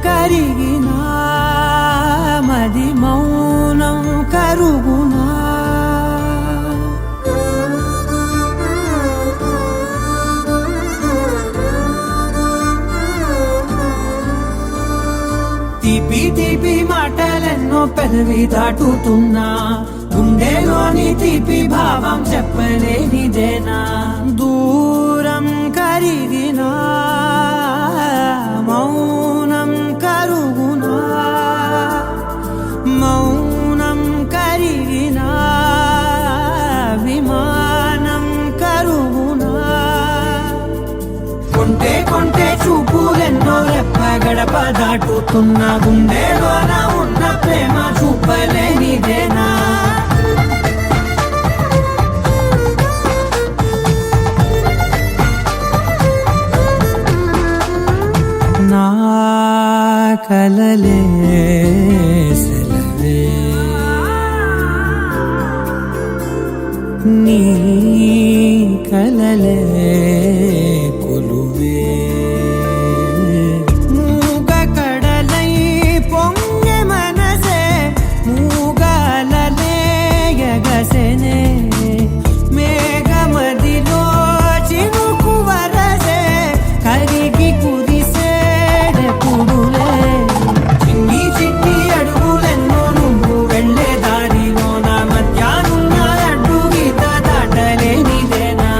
కరిగినా మది మౌనం కరుగునా తీపి తీపి మాటలెన్నో పెదవి దాటుతున్నా గుండెలోని తీపి భావం చెప్పలేనిదేనా దూరం కరిగినా మౌనం కరుగునా మౌనం కరిగినా విమానం కరుగునా కొంటే కొంటే చూపులెన్నో రెప్ప గడప దాటుతున్న గుండెలోన ఉన్న ప్రేమ చూపలేనిదేనా నా కలలే సెలవే నీ కలలే కొలువే మూగ కడలై పొంగె మనసే మూగలలే ఎగసెనే మేఘమదిలో చినుకు వరసే కరిగి కుదిసేడెప్పుడులే చిన్ని చిన్ని అడుగులెన్నో నువ్వు వెళ్ళే దారిలో నా మధ్యాహ్నున్న అడ్డు గీత దాటలేనిదేనా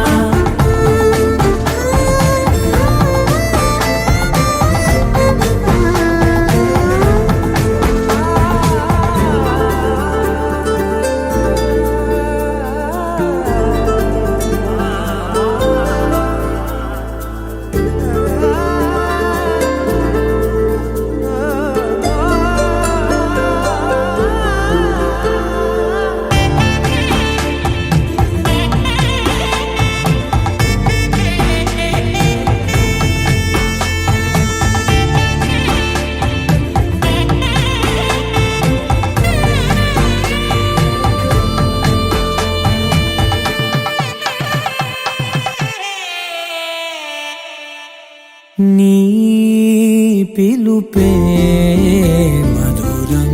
నీ పిలుపే మధురం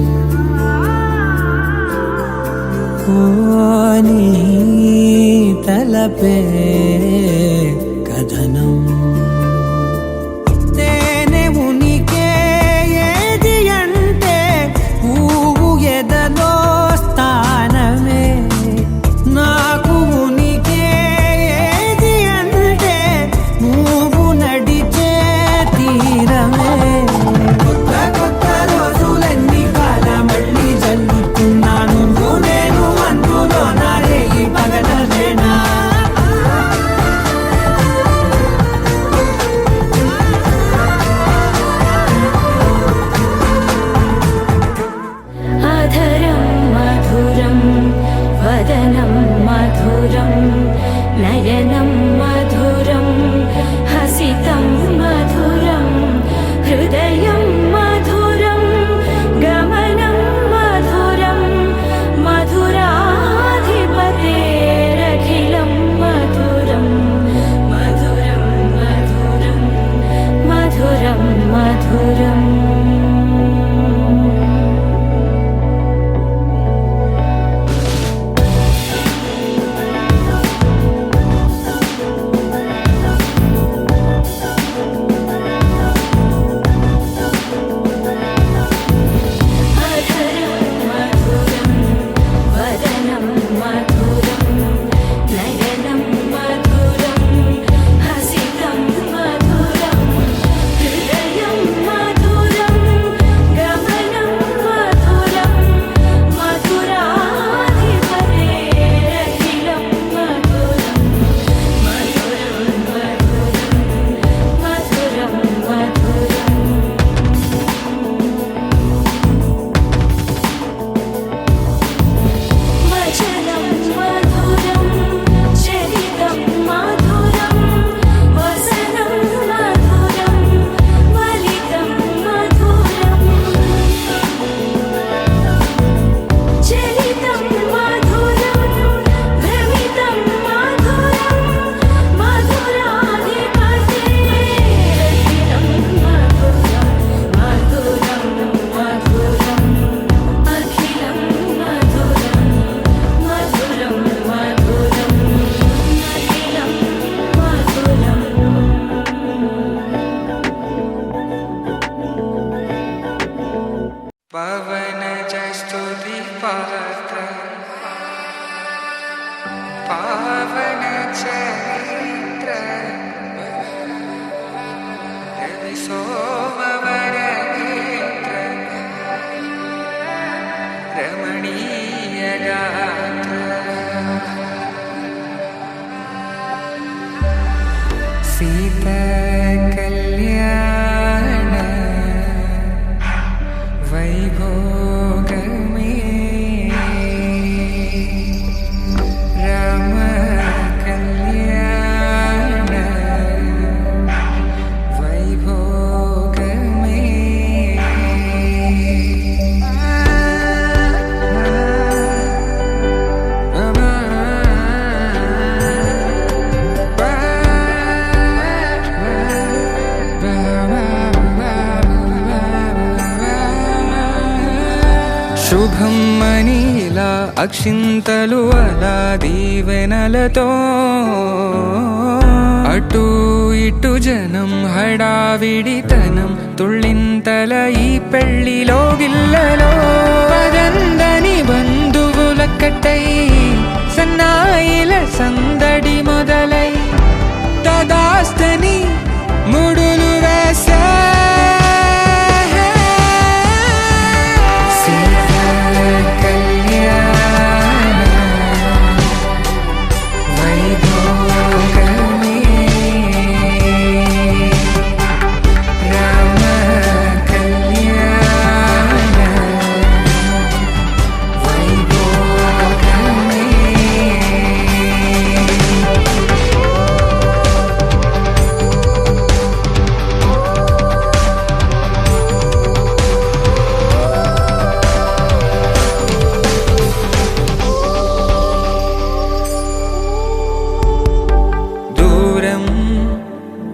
ఓ నీ తలపే కథనం తేనె ఉనికే ఏది అంటే పువ్వు ఎదలో స్థానమే నాకు ఉనికే ఏది అంటే నువ్వు నడిచే తీరమే కొత్త కొత్త రోజులెన్ని కాల మళ్ళీ జల్లుతున్నా నువ్వు నేను అందులో నారేగి పగలవేనా సీత కళ్యాణ వైభోగమే రామ కళ్యాణ వైభోగమే శుభం మనీలా అక్షింతలు అలా దీవెనలతో అటు ఇటు జనం హడావిడితనం తుళ్ళింతల ఈ పెళ్లిలో గిల్లలో పదందని బంధువుల కట్టై సన్నాయిల సందడి మొదలై తదాస్తని ముడులు వేసా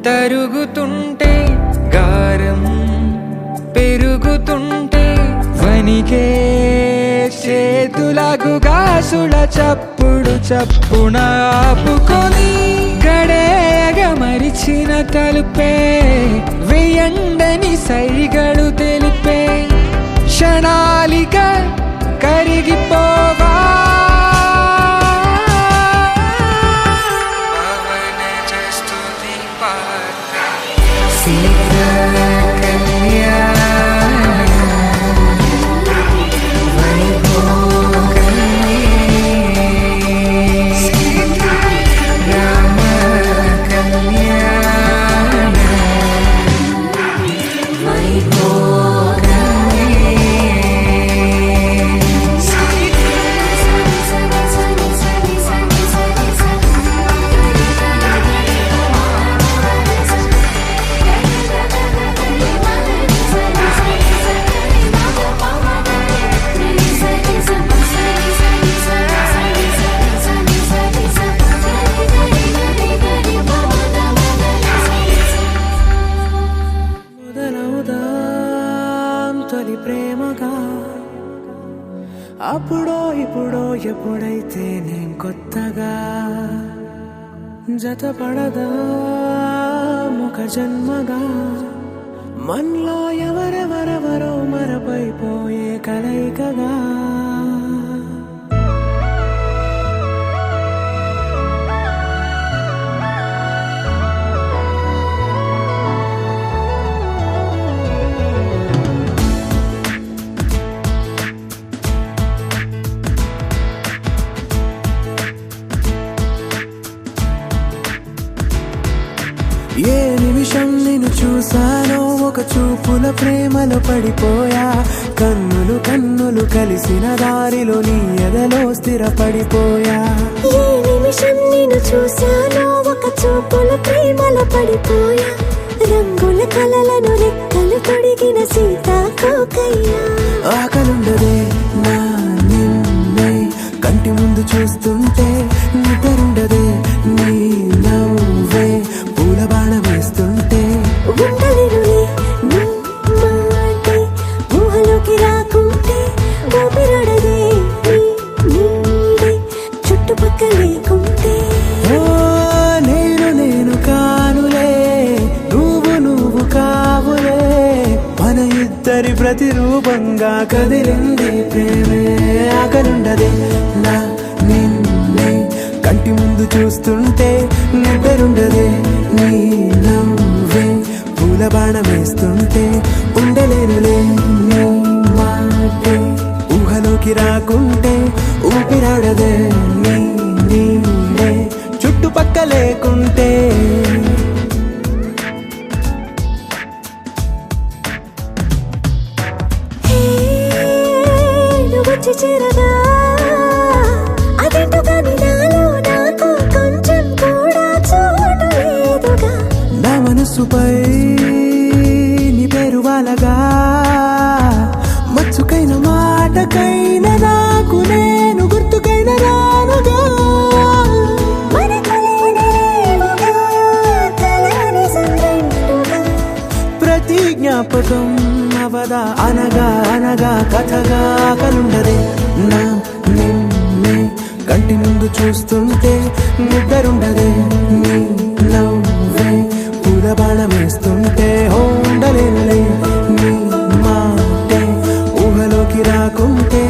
తరుగుతుంటే గారం పెరుగుతుంటే వనికే చేతులకు గాసుల చప్పుడు చప్పున ఆపుకొని గడేగ మరిచిన తలుపే వేయండని సైగడు తెలిపే క్షణాలిక కరిగిపోవా ప్రేమగా అప్పుడో ఇప్పుడో ఎప్పుడైతే నేను కొత్తగా జతపడదా ముఖ జన్మగా మనలో ఎవరెవరెవరో మరపైపోయే కలయికగా ఏ నిమిషం నిన్ను చూసానో ఒక చూపుల ప్రేమలో పడిపోయా కన్నులు కన్నులు కలిసిన దారిలో నీ ఎదలో స్థిరపడిపోయా ఏ నిమిషం నిన్ను చూసానో ఒక చూపుల ప్రేమలో పడిపోయా రంగుల కలలను రెక్కలు తొడిగిన సీతాకోకయ్యా ఆకలుండదే నా నిన్నే కంటి ముందు చూస్తుంటే నిద్రుండదే నీ నవ్వే పూల బాణం వేస్తుంటే ఉండలేనులే నీ మాటే ఊహలోకి రాకుంటే ఊపిరాడదే నీ నీడే చుట్టుపక్కల లేకుంటే నేను కానులే నువ్వు కావులే మన ఇద్దరి ప్రతిరూపంగా కదిలింది ప్రేమే ఆకలుండదే నా నిన్నే కంటి ముందు చూస్తుంటే నిద్రుండదే నీ నవ్వే పూల బాణం వేస్తుంటే ఉండలేనులే నీ మాటే ఊహలోకి రాకుంటే ఊపిరాడదే నీ నీడే చుట్టుపక్క లేకుంటే వచ్చి చేరగా అదేంటో కానీ నాలో నాకు కొంచెం కూడా చోటు లేదుగా. నా మనసుపై నీ పేరు వాలగా మచ్చుకైన మాటకైన నాకు నేను గుర్తుకైన రానుగా. ప్రతి జ్ఞాపకం అవదా అనగా అనగా కథగా కలుండదే. నా నిన్నే కంటి ముందు చూస్తుంటే నిద్రుండదే. నీ నవ్వే పూల బాణం వేస్తుంటే ఉండలేనులే. నీ మాటే ఊహలోకి రాకుంటే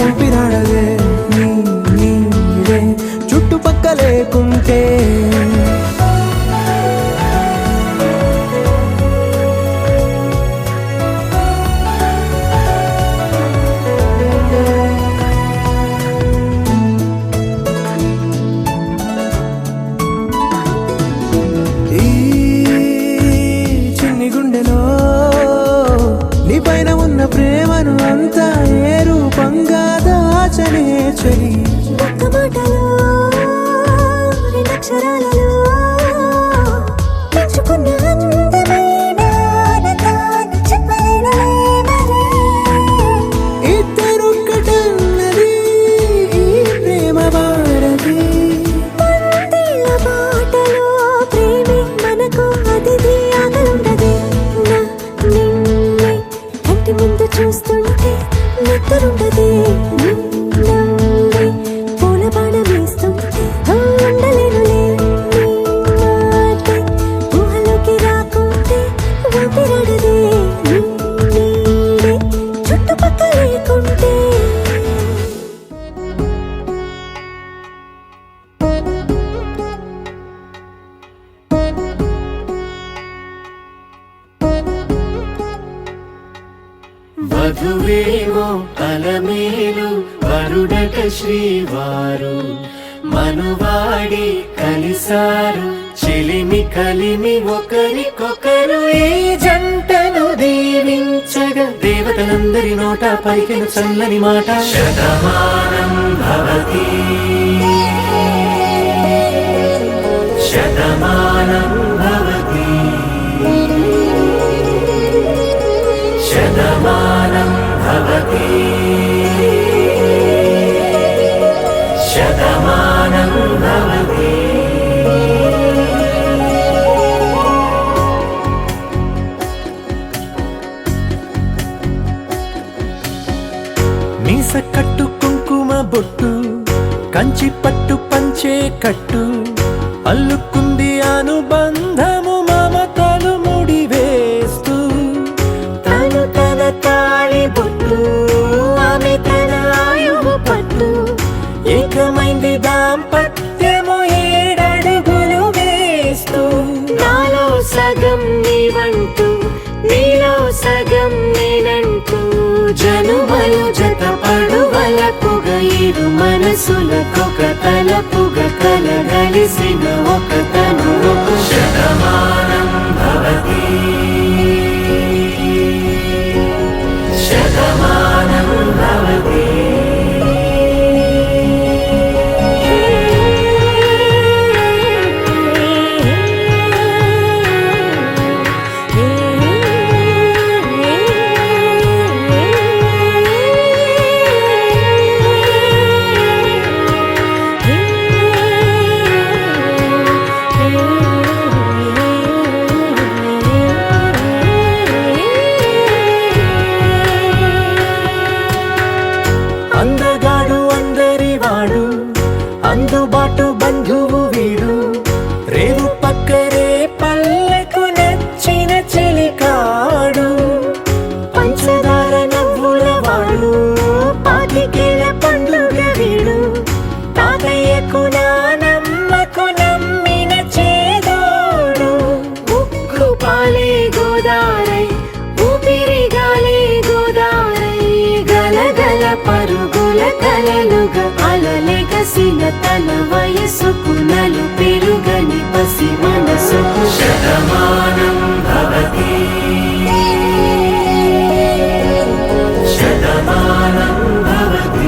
ఊపిరాడదే. నీ నీడే చుట్టుపక్క లేకుంటే. నీపైన ఉన్న ప్రేమను అంతా ఏ రూపంగా దాచనే చలి. ఒక్క మాటలో రెండక్షరాలలో పెంచుకున్న అందమైన ఆనందాన్ని చెప్పలేనులే మరి. ఇద్దరొక్కటన్నది ఈ ప్రేమ వారది. పందిళ్ళ బాటలో ప్రేమే మనకు అతిథి ఆగలుండదే. నా నిన్నే కంటి ముందు చూస్తుంటే నిద్రుండదే. నీ నవ్వే పూల బాణం వేస్తుంటే ఉండలేనులే. నీ మాటే ఊహలోకి రాకుంటే ఊపిరాడదే. నీ నీడే చుట్టుపక్క లేకుంటే. వధువేమో అలమేలు వరుడట శ్రీవారు మనువాడి కలిసారు చెలిమి కలిమి ఒకరికొకరు ఈ జంటను దీవించగా దేవతలందరి నోట పలికిన చల్లని మాట శతమానం భవతి శతమానం భవతి శతమానం భవతి శతమానం భవతి. మీస కట్టు కుంకుమ బొట్టు కంచి పట్టు పంచే కట్టు అల్లుకుంది అనుబంధము మమతలు ముడి వేస్తూ. తను తన తాళి బొట్టు ఆమె తన ఆయువు పట్టు ఏకమైంది దాంపత్యము 7 అడుగులు వేస్తూ. నాలో సగం నీవంటూ నీలో సగం నేనంటూ జనుమలు జతపడువలపుగా ఇరు మనసులకొక తలపుగా కలగలిసిన ఒక తను శతమానం భవతి శతమానం భవతి. అందగాడు అందరివాడు అందుబాటు బంధువు వీడు రేవు పక్కరే పల్లెకు నచ్చిన చెలికాడు. పంచదార నవ్వుల వాడు పాతికేల పండుగ వీడు తాతయ్యకు నానమ్మకు నమ్మిన చేదోడు. ఉక్కు పాలే గోదారై ఊపిరి గాలే గోదారై గలగల పరుగుల కలలుగా అలలెగసిన తన వయసుకు నలు పెరుగని పసి మనసుకు శతమానం భవతి శతమానం భవతి.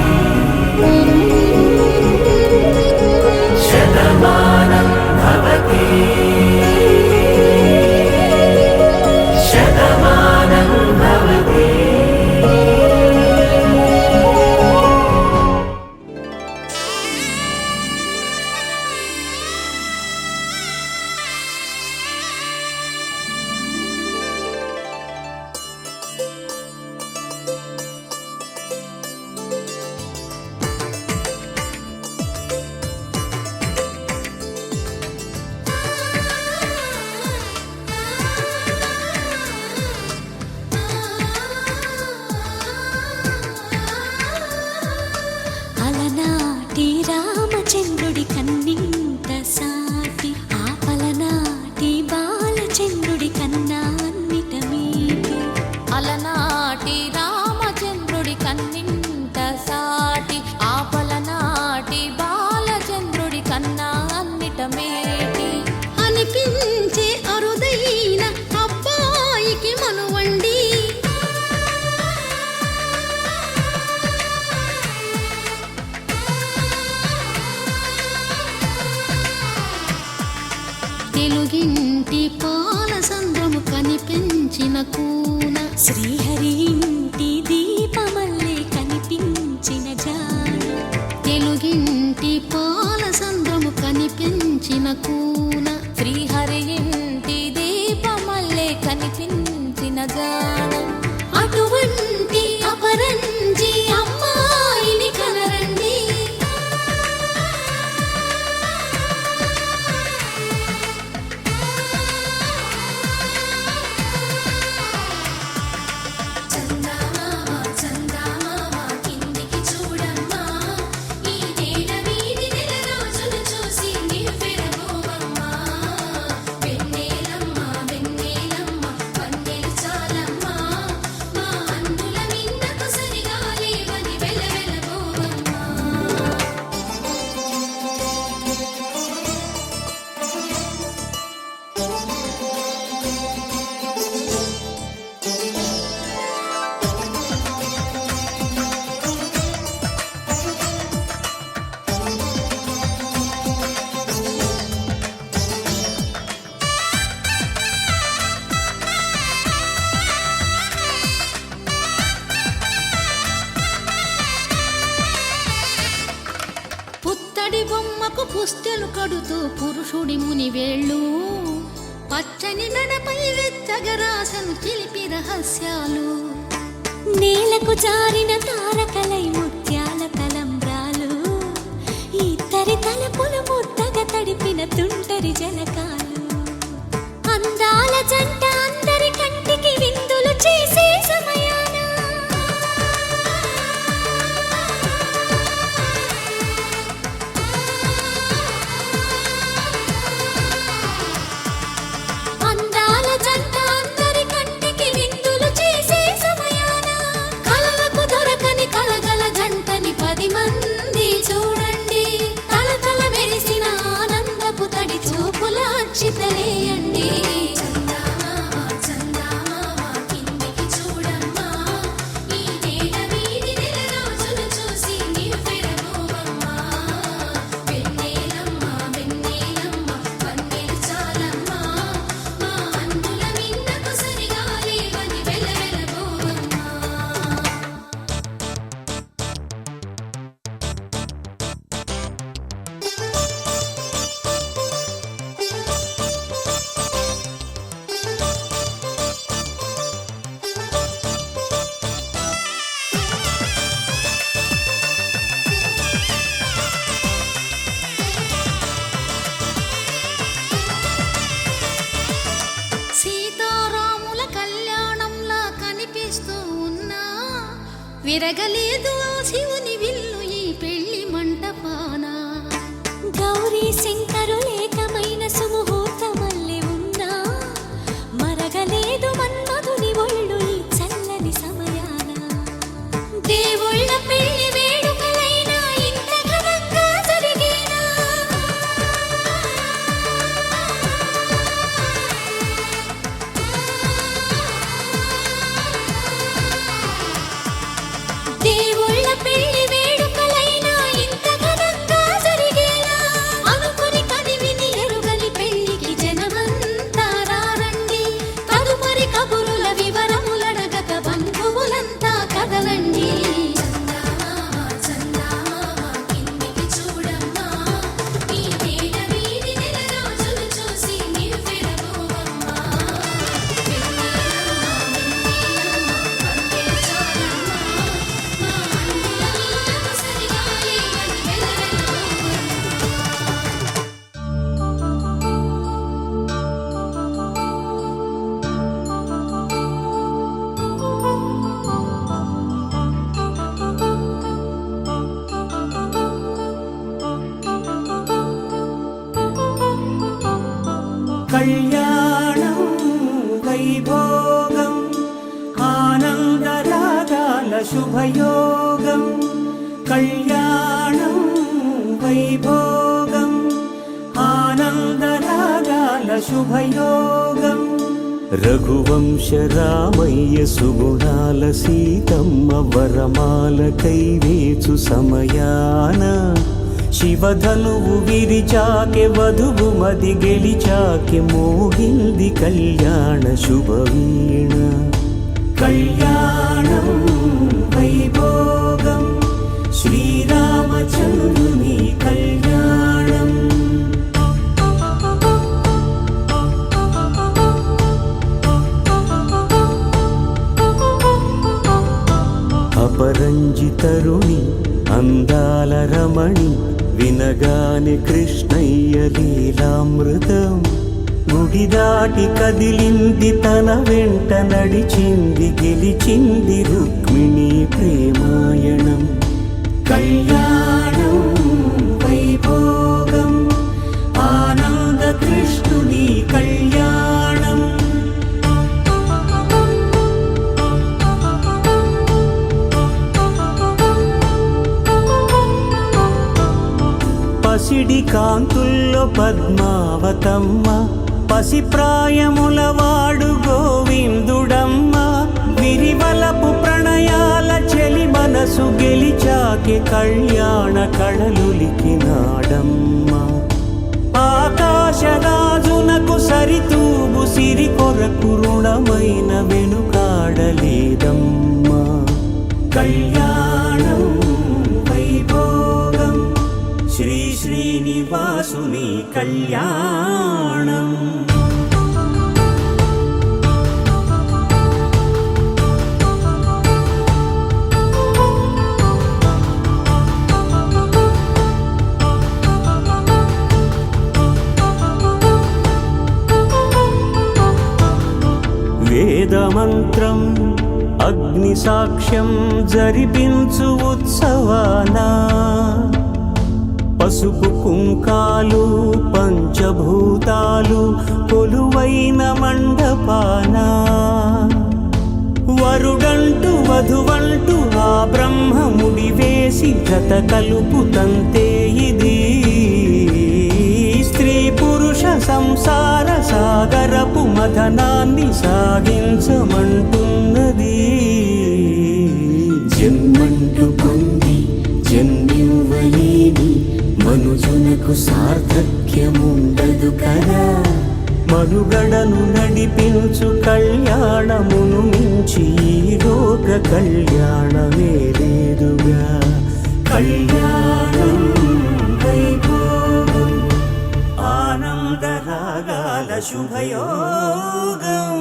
తెలుగింటి పాల సంద్రము కనిపించిన కూన శ్రీహరి ఇంటి దీపమల్లే కనిపించిన జాడ తెలుగింటి పాల సంద్రము కనిపించిన కూన శ్రీహరి ఇంటి దీపమల్లే కనిపించిన జాడ అటువంటి అపరంజి అమ్మాయిని కనరండి చందమామ చందమామ కిందికి చూడమ్మా ఈ నేల వీధి నెల రోజులు చూసి నివ్వెరబోవమ్మా వెన్నెలమ్మ వెన్నెలమ్మ వన్నెలు చాలమ్మా మా అందుల మిన్నకు సరిగా లేవని వెలవెలబోవమ్మా పుత్తడి బొమ్మకు పుస్తెలు కడుతూ పురుషుడి ముని వేళ్ళు పచ్చని నడపై వెచ్చగరాసను చిలిపి రహస్యాలు నేలకు జారిన తారకలై ముత్యాల తలంబ్రాలు ఇద్దరి తలపులు ముద్దగా తడిపిన తుంటరి జలకాలు అందాల జంట అందరి కంటికి విందులు చేసే సమయాన అందాల జంట అందరి కంటికి విందులు చేసే సమయాన కలలకు దొరకని కలగల జంటని 10 మంది చూడండి తలతల మెరిసిన ఆనందపు తడి చూపుల అక్షితలేయండి చందమామ చందమామ కిందికి చూడమ్మా ఈ నేల వీధి నెల రోజులు చూసి నివ్వెరబోవమ్మా వెన్నెలమ్మ వెన్నెలమ్మ వన్నెలు చాలమ్మా మా అందుల మిన్నకు సరిగా లేవని వెలవెలబోవమ్మా సీతారాముల కళ్యాణంలా కనిపిస్తూ ఉన్నా విరగలేదు ఆ శివుని విల్లు ఈ పెళ్లి మంటపాన గౌరీ శంకరులేకమైన సుముహూర్తమల్లె ఉన్నా మరగలేదు మన్మధుని ఒళ్ళు ఈ చల్లని సమయాన దేవుళ్ళ పెళ్లి వేడుకలైనా ఇంత ఘనంగా జరిగేనా దేవుళ్ళ పెళ్లి వేడుకలైనా ఇంత ఘనంగా జరిగేనా అనుకుని కదివిని ఎరుగని పెళ్లికి జనమంతా రారండి తదుపరి కబురుల వివరములడగక బంధువులంతా కదలండి చందమామ చందమామ కిందికి చూడమ్మా ఈ నేల వీధి నెల రోజులు చూసి నివ్వెరబోవమ్మా వెన్నెలమ్మ వెన్నెలమ్మ వన్నెలు చాలమ్మా మా అందుల మిన్నకు సరిగా లేవని వెలవెలబోవమ్మా కళ్యాణం వైభోగం ఆనందరాగాల శుభయోగం కళ్యాణం వైభోగం ఆనందరాగాల శుభయోగం రఘువంశ రామయ్య సుగుణాల సీతమ్మ వరమాల కైవేచు సమయాన శివధనువు విరిచాకె వధువు మది గెలిచాకె మోగింది కళ్యాణ శుభవీణ. కళ్యాణం వైభోగం శ్రీరామచంద్రుని కళ్యాణం. అపరంజితరుణి అందాల రమణి వినగానే కృష్ణయ్య లీలామృతం. గుడి దాటి కదిలింది తన వెంట నడిచింది గెలిచింది రుక్మిణి ప్రేమాయణం. కళ్యాణం వైభోగం ఆనంద కృష్ణుని కళ్యాణం. పసిడి కాంతుల్లో పద్మావతమ్మ పసిప్రాయముల వాడు గోవిందుడమ్మ. విరివలపు ప్రణయాల చెలి మనసు గెలిచాకే కళ్యాణ కళలులికినాడమ్మ. ఆకాశరాజునకు సరితూగు సిరి కొరకు రుణమైన వెనుకాడలేదమ్మ. కళ్యాణం వైభోగం శ్రీ శ్రీనివాసుని కళ్యాణం. వేదమంత్రం అగ్ని సాక్ష్యం జరిపించు ఉత్సవానా. పసుపు కుంకాలు పంచభూతాలు కొలువైన మండపాన. వరుడంటూ వధువంటూ ఆ బ్రహ్మముడి వేసి జత కలుపుతంతే ఇది. స్త్రీ పురుష సంసార సాగరపు మథనాన్ని సాగించమంటున్నది. జన్మంటూ పొంది జన్మివ్వలేని మనుజునకు సార్థక్యముండదు కదా. మనుగడను నడిపించు కళ్యాణమును మించి ఈ లోక కళ్యాణమే లేదుగా. కళ్యాణం వైభోగం ఆనంద రాగాల శుభయోగం.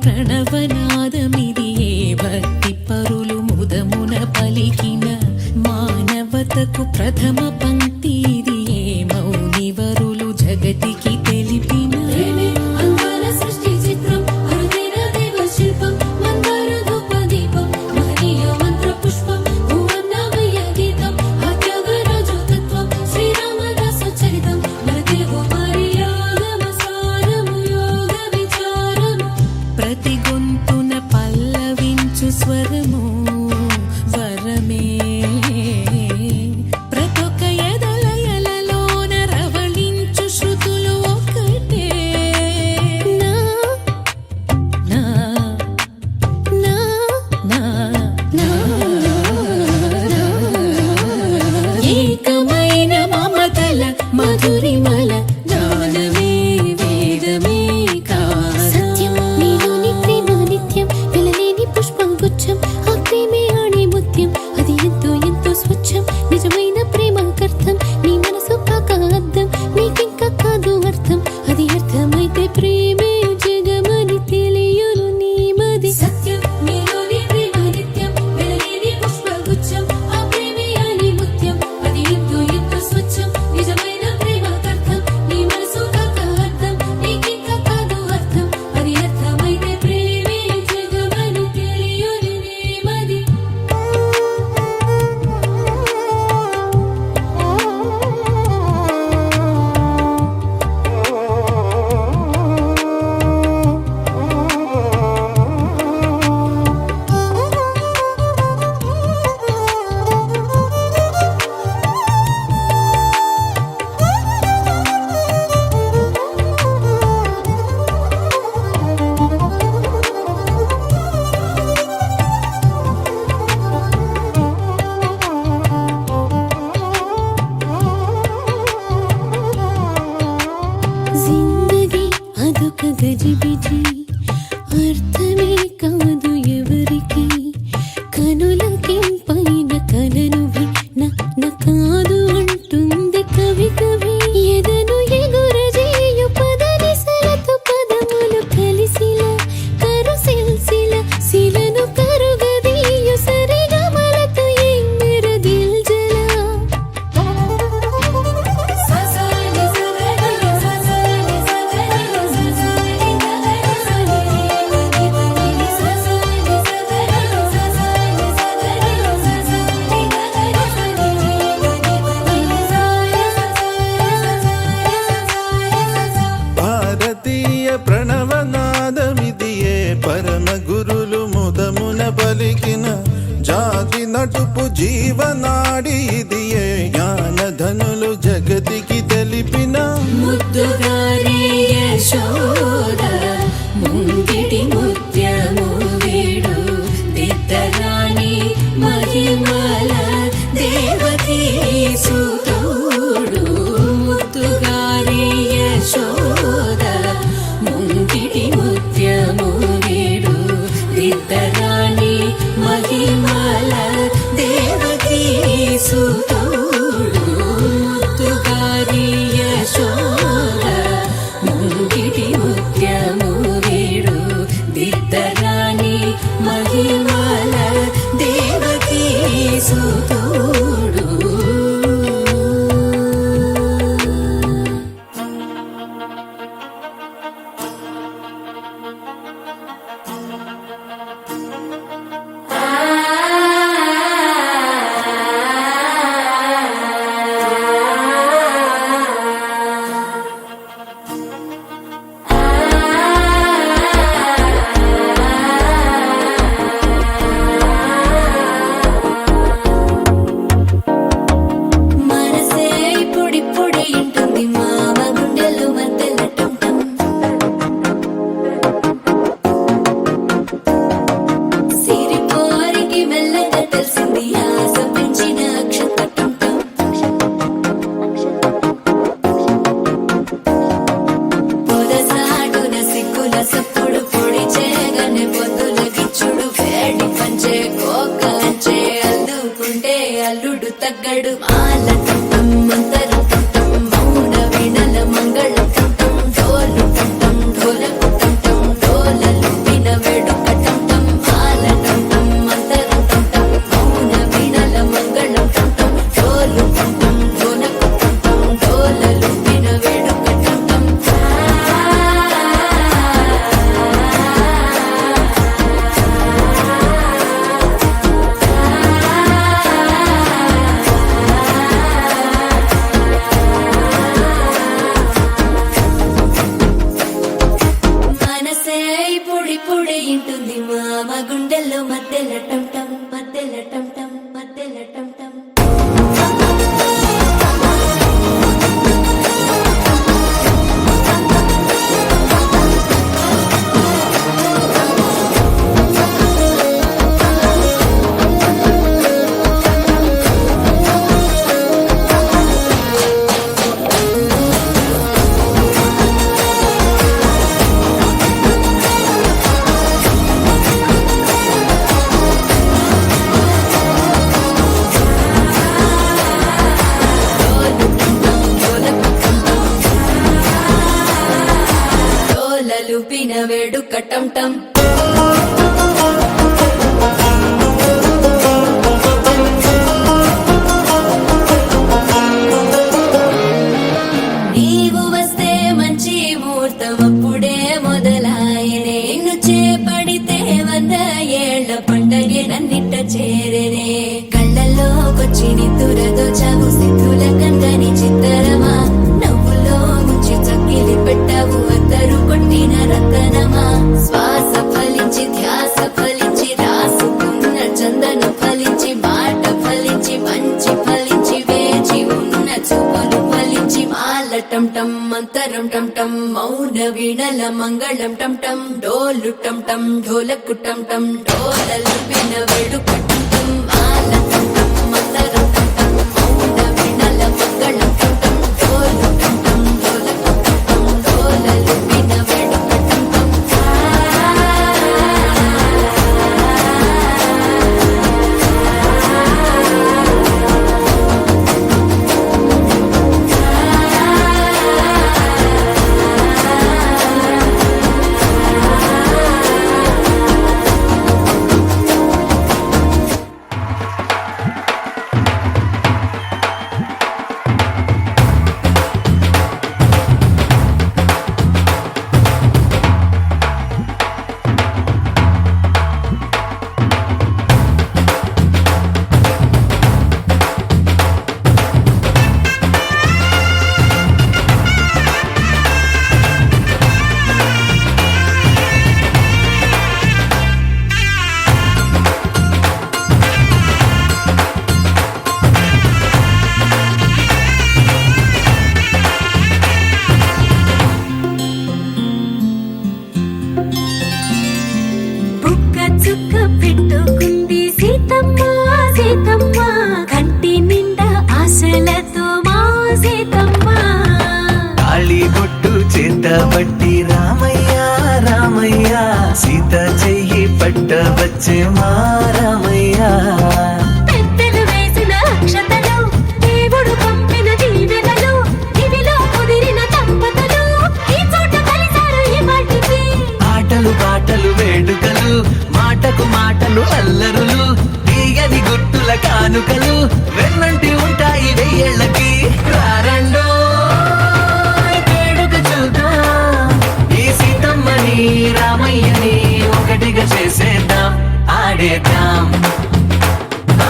ప్రణవనాదమిది భక్తి పరులు ముదమున పలికిన మానవతకు ప్రథమ పంక్తి ఇది. మౌని వరులు జగతికి తెలిపిన ప్రతి గొంతున పల్లవించు స్వరము వరమే. ప్రతొక ఎదలయలలోన రవళించు శృతులు ఒకటే. అచ్చం ఆ ప్రేమే అని ముత్యం అది ఎంతో ఎంతో స్వచ్ఛం నిజమైన ప్రేమకర్థం నీ మనసు కాక అర్థం నీకింకా కాదు అర్థం అది అర్థమైతే ప్రేమే జగమని తెలియని నేమది జిందగీ అదొక గజిబిజి అర్థమే కాదు ఎవరికి కనులకి పైన కలనువి నా కాదు అంటుంది కవి కవి ఎదను ఎగురజేయు పదనిసలతో పదములు కలిసిలా కరుసిల్సిల శిలను కరుగదీయు సరిగమలతో ఎంగర దిల్జలా ససాని సగని ససాని సగని ససాని గగని ససాని సగని ససాని భారతీయ ప్రణవనాదమిదియే పరమ గురులు ముదమున పలికిన జాతి నటుపు జీవనాడి ఇదియే జ్ఞానధనులు జగతికి తెలిపిన ముద్దుగారి యశోద ముంగిటి ముత్యము వీడు దిద్దరాణి మహిమల దేవకీ సుతుడు ముద్దుగారి యశోద ముంగిటి ముత్యము వీడు దిద్దరాణి మహిమల దేవకీ సుతుడు ముద్దుగారి యశోద ముంగిటి ముత్యము వీడు దిద్దరాణి మహిమల దేవకీ సుతుడు మనసే ఇప్పుడిప్పుడే ఇంటుంది మామ గుండెలు మధ్యలటం సిరిపోరికి మెల్లగా తెలిసింది ఆశ పెంచిన అక్షతటం పొదసాటున సిగ్గుల సప్పుడు పొడి చేయగానే పొద్దుల గిచ్చుడు వేడి పంచే కోకంచే అల్లుకుంటే అల్లుడు తగ్గడు మాల తంతం మంతరం తంతం మౌన వీణల మంగళం తంతం డోలు తంతం ఢోలకు తంతం డోలలు విన వేడుక తంతం మాల తంతం మంతరం తంతం మౌన వీణల మంగళం తంతం డోలు తంతం ఢోలకు తంతం డోలలు విన వేడుక తంతం మనసే ఇప్పుడిప్పుడే ఇంటుంది మామ గుండెల్లో మధ్యలటం టం మధ్యలటం టం మధ్యలటం టం లుపిన వేడుక టం టం వచ్చి నిద్దురదోచావు సిద్ధుల కందని చిత్తరమా నవ్వులో ముంచి చక్కిలి పెట్టావు అద్దరు కొట్టిన రతనమా శ్వాస ఫలించి ధ్యాస ఫలించి రాసుకున్న చందన ఫలించి మాట ఫలించి మంచి ఫలించి వేచి ఉన్న చూపులు ఫలించి మాల టం టం మంతరం టం టం మౌన వీణల మంగళం టం టం డోలు టం టం ఢోలకు టం టం డోలలు విన వేడుక టం టం మాల టం టం మంతరం టం టం మౌన వీణల మంగళం టం టం డోలు టం టం ఢోలకు టం టం డోలలు విన వేడుక టం టం బుక్క చుక్క పెట్టుకుంది సీతమ్మ సీతమ్మ కంటి నిండా ఆశలతో మా సీతమ్మ తాళి బొట్టు చేతబట్టి రామయ్య రామయ్య సీత చెయ్యి పట్ట వచ్చే మా రామయ్య పెద్దలు వేసిన అక్షతలు దేవుడు పంపిన దీవెనలు ఇవిలో కుదిరిన దంపతులు ఈ చోట కలిసారు ఈ వాటికి ఆటలు పాటలు వేడుకలు మాటకు మాటలు అల్లరులు తీయని గుర్తుల కానుకలు వెన్నంటి ఉంటాయి వెయ్యేళ్ళకి రారండో వేడుక చూద్దాం ఈ సీతమ్మని రామయ్యని ఒకటిగా చేసేద్దాం ఆడేద్దాం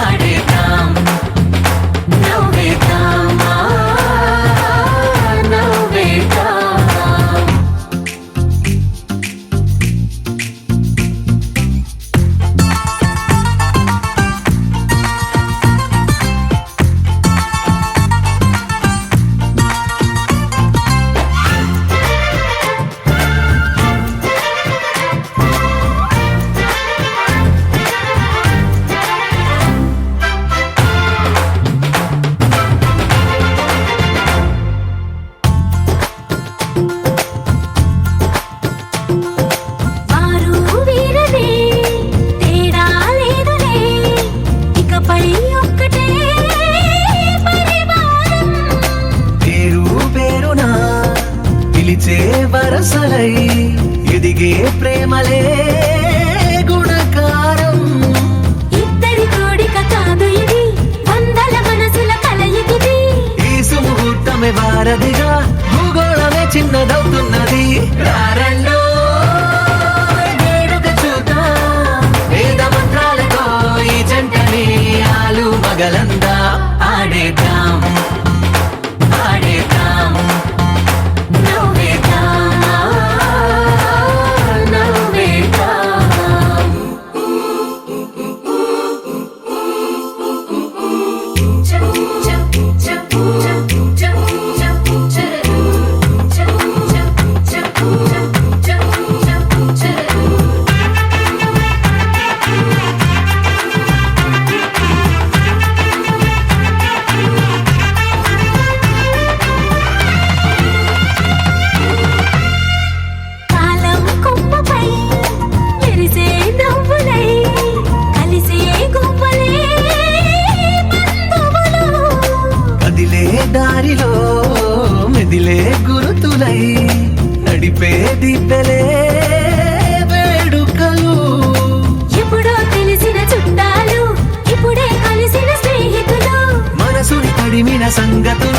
ఆడేద్దాం నవ్వేద్దాం నవ్వేద్దాం వారు వీరనే తేడా లేదులే ఇకపై ఒక్కటే పరివారం పేరు పేరునా పిలిచే వరసలై ఎదిగే ప్రేమలే గుణకారం ఇద్దరి కోడిక కాదు ఇది వందల మనసుల కలయికిది ఈ సుముహూర్తమే వారధిగా భూగోళమే చిన్నదవుతున్నది రారండో వేడుక చూద్దాం వేద మంత్రాలతో ఈ జంటని ఆలు మగలందా ఆడేద్దాం ఆడేద్దాం నవ్వేద్దాం నవ్వేద్దాం కాలం కొమ్మపై మెరిసే నవ్వులై కలిసే గువ్వలే బంధువులు కదిలే దారిలో మెదిలే గురుతులై నడిపే దిబ్బెలే వేడుకలు ఎప్పుడో తెలిసిన చుట్టాలు ఇప్పుడే కలిసిన స్నేహితులు మనసుని తడిమిన సంగతులు